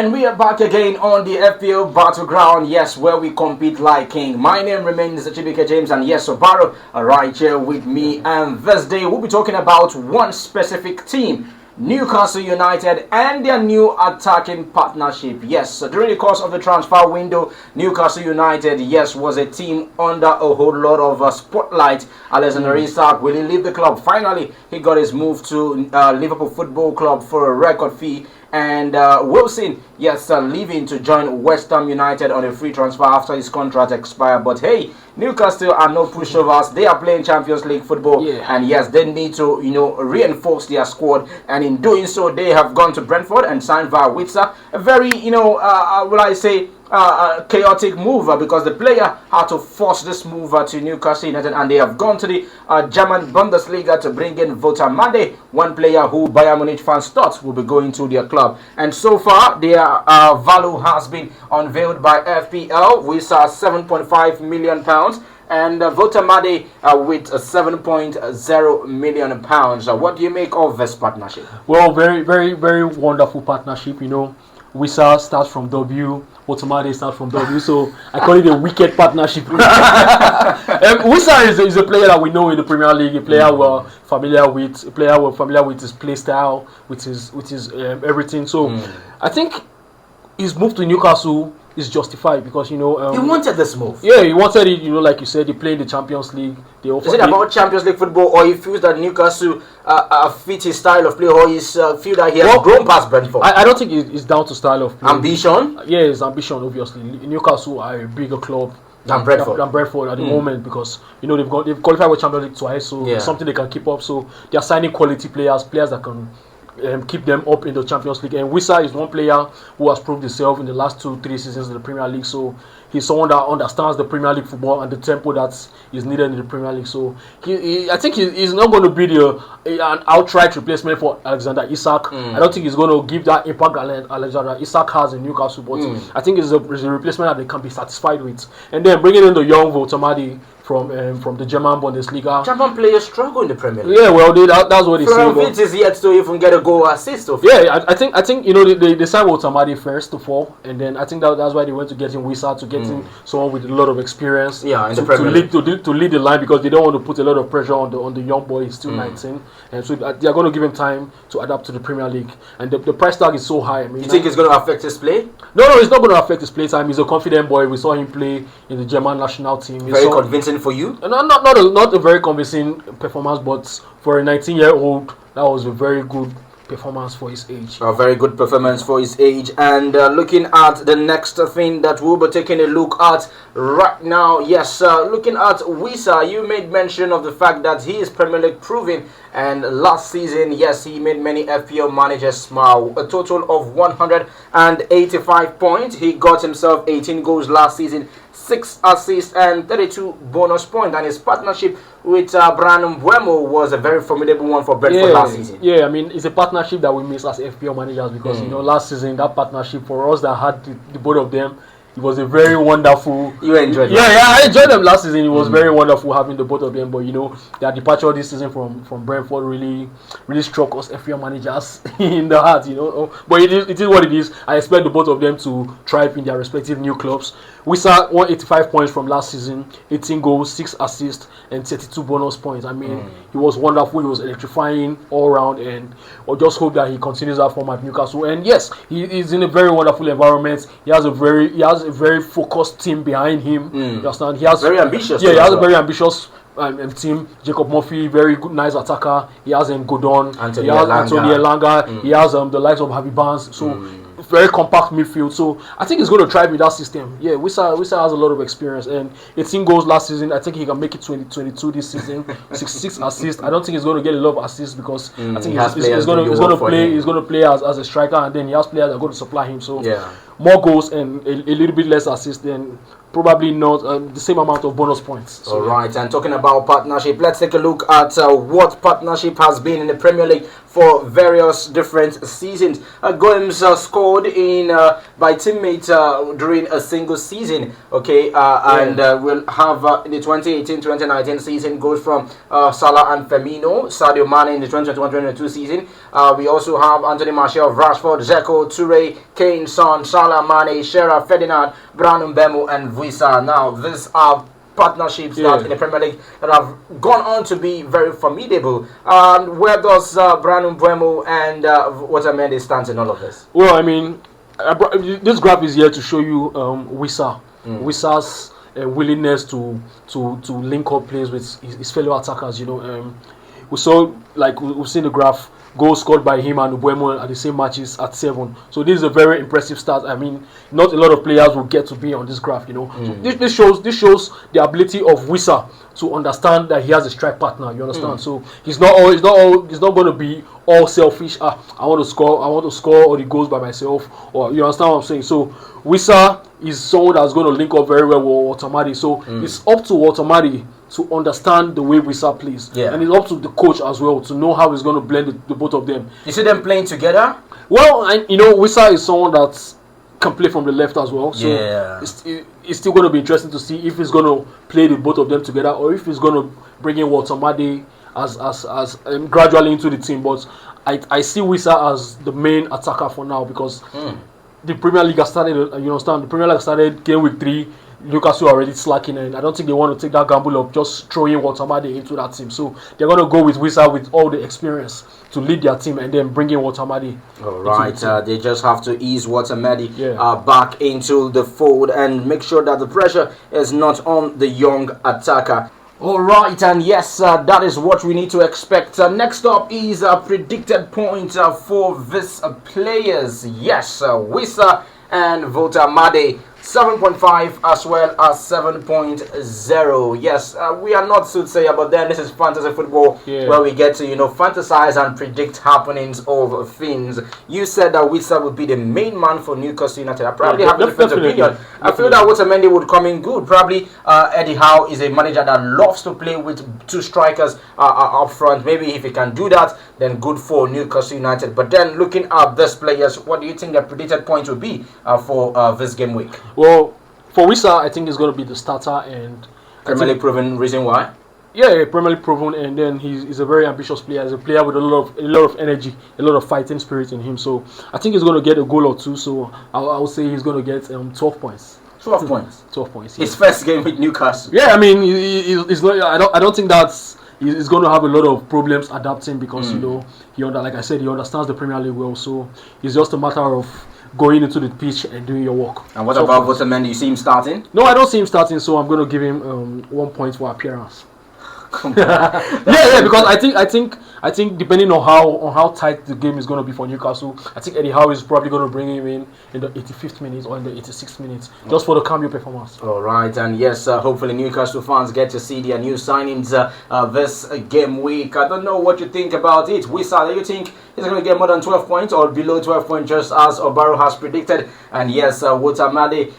And we are back again on the FPL Battleground, yes, where we compete like king. My name remains Chibike James, and yes, Obaro are right here with me. And this day we'll be talking about one specific team, Newcastle United, and their new attacking partnership. Yes, so during the course of the transfer window, Newcastle United, yes, was a team under a whole lot of spotlight. Alexander Isak, will he leave the club? Finally, he got his move to Liverpool Football Club for a record fee. And Wilson, yes, leaving to join West Ham United on a free transfer after his contract expired. But hey, Newcastle are no pushovers. They are playing Champions League football, and yes, they need to, reinforce their squad. And in doing so, they have gone to Brentford and signed via Wissa. A very, chaotic move because the player had to force this move to Newcastle United, and they have gone to the German Bundesliga to bring in Woltemade, one player who Bayern Munich fans thought will be going to their club. And so far, their value has been unveiled by FPL with £7.5 million. And Woltemade with £7.0 million. What do you make of this partnership? Well, very, very, very wonderful partnership. Wissa starts from W, Woltemade starts from W, so I call it a wicked partnership. Wissa is a player that we know in the Premier League, a player we're familiar with, his play style, with his everything. So I think his move to Newcastle is justified because he wanted this move. Yeah, he wanted it. Like you said, he played in the Champions League. Is it about Champions League football, or he feels that Newcastle fit his style of play, or he feel that he has grown past Brentford? I don't think it's down to style of play. Ambition? Yeah, it's ambition. Obviously, Newcastle are a bigger club than Brentford at the moment because they've qualified with Champions League twice, so it's something they can keep up. So they are signing quality players that can keep them up in the Champions League. And Wissa is one player who has proved himself in the last 2-3 seasons in the Premier League. So he's someone that understands the Premier League football and the tempo that is needed in the Premier League. So I think he's not going to be an outright replacement for Alexander Isak. I don't think he's going to give that impact Alexander Isak has in Newcastle, but I think it's a replacement that they can be satisfied with. And then bringing in the young Woltemade from the German Bundesliga. German players struggle in the Premier League. Yeah, well, that's what they say. It is yet to even get a goal assist. Yeah, I think they signed Woltemade first of all, and then I think that's why they went to get in Wissa, to get in someone with a lot of experience. Yeah, in the Premier League. To lead the line, because they don't want to put a lot of pressure on the young boy. He's still 19, and so they are going to give him time to adapt to the Premier League. And the price tag is so high. I mean, you think it's going to affect his play? No, it's not going to affect his play time. He's a confident boy. We saw him play in the German national team. Very convincing for you? Not a very convincing performance, but for a 19-year-old, that was a very good performance for his age. A very good performance for his age. And looking at the next thing that we'll be taking a look at right now, yes, looking at Wissa, you made mention of the fact that he is Premier League proven, and last season, yes, he made many FPL managers smile. A total of 185 points. He got himself 18 goals last season, 6 assists and 32 bonus points, and his partnership with Brandon Buemo was a very formidable one for Brentford last season. Yeah, I mean, it's a partnership that we miss as FPL managers because last season, that partnership for us that had the both of them, it was a very wonderful. You enjoyed it? Yeah, I enjoyed them last season. It was very wonderful having the both of them. But their departure this season from Brentford really struck us FPL managers in the heart. But it is what it is. I expect the both of them to thrive in their respective new clubs. We saw 185 points from last season, 18 goals, 6 assists, and 32 bonus points. I mean, he was wonderful. He was electrifying all around, and I just hope that he continues that form at Newcastle. And yes, he is in a very wonderful environment. He has a very focused team behind him. You understand? He has very ambitious. Yeah, he has a very ambitious team. Jacob Murphy, very good, nice attacker. He has Godon. Anthony Elanga. He has the likes of Harvey Barnes. So very compact midfield. So I think he's going to thrive with that system. Yeah, Wissa has a lot of experience, and 18 goals last season. I think he can make it 22 this season. 6 assists. I don't think he's going to get a lot of assists because I think he's going to play as a striker, and then he has players that are going to supply him. So more goals and a little bit less assists, then probably not the same amount of bonus points. So, all right, and talking about partnership, let's take a look at what partnership has been in the Premier League for various different seasons. Gomes scored scored in by teammates during a single season. Okay, and we'll have in the 2018-2019 season goes from Salah and Firmino, Sadio Mane in the 2021-2022 season. We also have Anthony Martial, Rashford, Zeko, Toure, Kane, Son, Salah, Mane, Shearer, Ferdinand, Brandon Mbeumo, and Wissa. Now, these are partnerships that in the Premier League that have gone on to be very formidable. Where does Brandon Mbeumo and Woltemade stand in all of this? Well, I mean, this graph is here to show you Wissa. Wissa's willingness to link up plays with his fellow attackers. You know, we saw, like we've seen the graph, goals scored by him and Mbeumo at the same matches at 7. So this is a very impressive start. I mean, not a lot of players will get to be on this graph. You know, so this shows the ability of Wissa to understand that he has a strike partner. You understand? So he's not going to be all selfish. I want to score all the goals by myself. Or you understand what I'm saying? So Wissa is someone that's going to link up very well with Woltemade. So it's up to Woltemade to understand the way Wissa plays. And it's up to the coach as well to know how he's going to blend the both of them. You see them playing together? Well, and you know, Wissa is someone that can play from the left as well. So it's still going to be interesting to see if he's going to play the both of them together or if he's going to bring in Woltemade as gradually into the team. But I see Wissa as the main attacker for now because the Premier League has started. You understand? The Premier League started game week 3. Newcastle already slacking, and I don't think they want to take that gamble of just throwing Woltemade into that team. So they're going to go with Wissa with all the experience to lead their team and then bring in Woltemade. All right, they just have to ease Woltemade back into the fold and make sure that the pressure is not on the young attacker. All right, and yes, that is what we need to expect. Next up is predicted points for these players. Yes, Wissa and Woltemade. 7.5 as well as 7.0. Yes, we are not soothsayer, but then this is fantasy football where we get to, fantasize and predict happenings of things. You said that Wissa would be the main man for Newcastle United. I probably have a different opinion. I feel that Woltemade would come in good. Probably Eddie Howe is a manager that loves to play with 2 strikers up front. Maybe if he can do that, then good for Newcastle United. But then looking at these players, what do you think the predicted points will be for this game week? Well, for Wissa, I think he's going to be the starter, and Premier League proven reason why. Yeah, Premier League proven, and then he's a very ambitious player. He's a player with a lot of energy, a lot of fighting spirit in him. So I think he's going to get a goal or 2. So I would say he's going to get 12 points. 12 points. 12 points. His first game with Newcastle. Yeah, I mean, he's not. I don't think that's. He's going to have a lot of problems adapting because like I said, he understands the Premier League well. So it's just a matter of going into the pitch and doing your work. And what about Woltemade? You see him starting? No, I don't see him starting, so I'm going to give him 1 point for appearance. Because I think depending on how tight the game is going to be for Newcastle, I think Eddie Howe is probably going to bring him in the 85th minute or in the 86th minute just for the cameo performance. All right, and yes, hopefully Newcastle fans get to see their new signings this game week. I don't know what you think about it. Wissa, do you think he's going to get more than 12 points or below 12 points just as Obaro has predicted? And yes, Woltemade,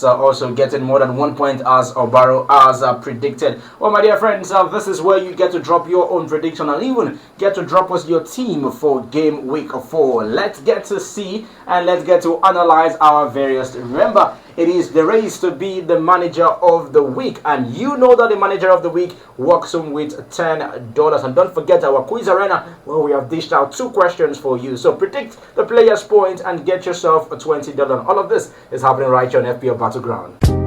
also getting more than 1 point as Obaro has predicted. Well, my dear friends, this is where you get to drop your own prediction and even get to drop us your team for game week 4. Let's get to see and let's get to analyze our various. Remember, it is the race to be the manager of the week, and you know that the manager of the week walks home with $10. And don't forget our quiz arena where we have dished out 2 questions for you. So predict the player's points and get yourself a $20. All of this is happening right here on FPL Battleground.